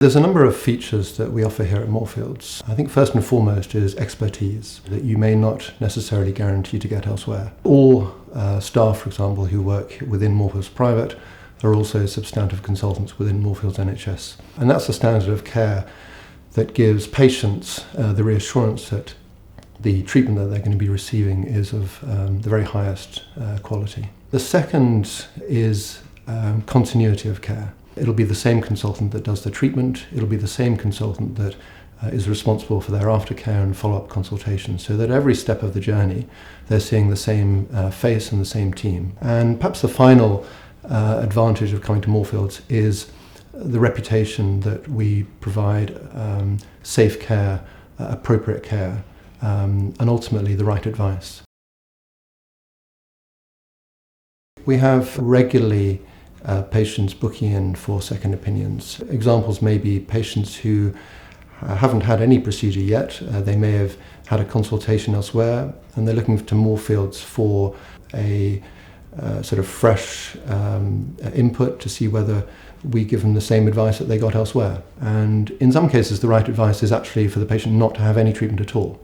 There's a number of features that we offer here at Moorfields. I think first and foremost is expertise that you may not necessarily guarantee to get elsewhere. All staff, for example, who work within Moorfields Private are also substantive consultants within Moorfields NHS. And that's the standard of care that gives patients the reassurance that the treatment that they're going to be receiving is of the very highest quality. The second is continuity of care. It'll be the same consultant that does the treatment. It'll be the same consultant that is responsible for their aftercare and follow-up consultation, so that every step of the journey they're seeing the same face and the same team. And perhaps the final advantage of coming to Moorfields is the reputation that we provide safe care, appropriate care, and ultimately the right advice. We have regularly patients booking in for second opinions. Examples may be patients who haven't had any procedure yet. They may have had a consultation elsewhere and they're looking to Moorfields for a sort of fresh input to see whether we give them the same advice that they got elsewhere. And in some cases the right advice is actually for the patient not to have any treatment at all.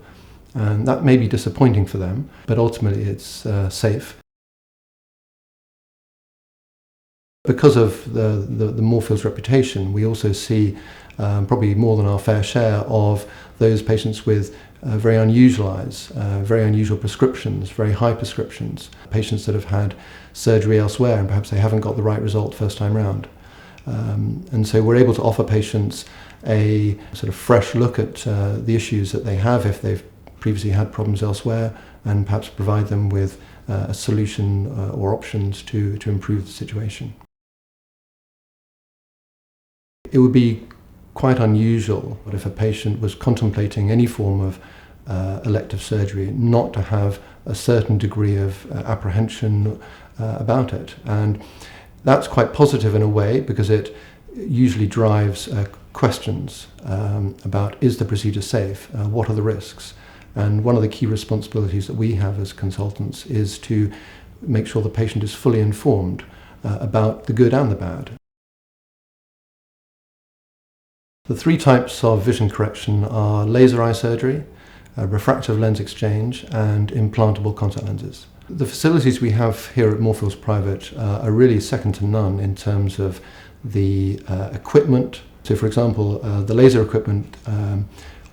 And that may be disappointing for them, but ultimately it's safe. Because of the Moorfields reputation, we also see probably more than our fair share of those patients with very unusual eyes, very unusual prescriptions, very high prescriptions, patients that have had surgery elsewhere and perhaps they haven't got the right result first time round. And so we're able to offer patients a sort of fresh look at the issues that they have if they've previously had problems elsewhere, and perhaps provide them with a solution or options to improve the situation. It would be quite unusual if a patient was contemplating any form of elective surgery not to have a certain degree of apprehension about it. And that's quite positive in a way, because it usually drives questions about, is the procedure safe? What are the risks? And one of the key responsibilities that we have as consultants is to make sure the patient is fully informed about the good and the bad. The three types of vision correction are laser eye surgery, refractive lens exchange, and implantable contact lenses. The facilities we have here at Moorfields Private are really second to none in terms of the equipment. So for example, the laser equipment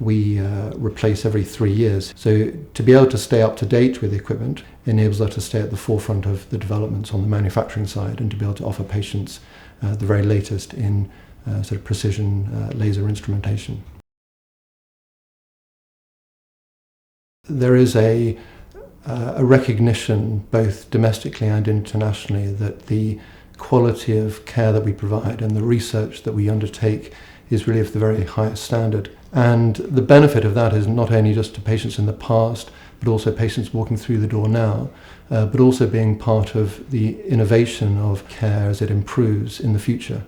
we replace every 3 years. So to be able to stay up to date with the equipment enables us to stay at the forefront of the developments on the manufacturing side and to be able to offer patients the very latest in sort of precision laser instrumentation. There is a recognition both domestically and internationally that the quality of care that we provide and the research that we undertake is really of the very highest standard. And the benefit of that is not only just to patients in the past, but also patients walking through the door now, but also being part of the innovation of care as it improves in the future.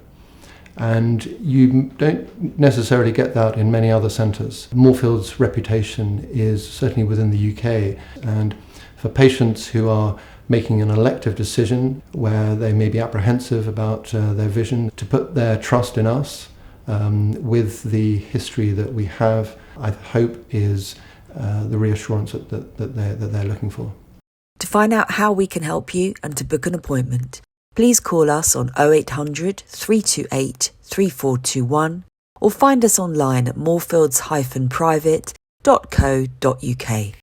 And you don't necessarily get that in many other centres. Moorfields' reputation is certainly within the UK, and for patients who are making an elective decision where they may be apprehensive about their vision, to put their trust in us with the history that we have, I hope is the reassurance that they're looking for. To find out how we can help you and to book an appointment, please call us on 0800 328 3421 or find us online at moorfields-private.co.uk.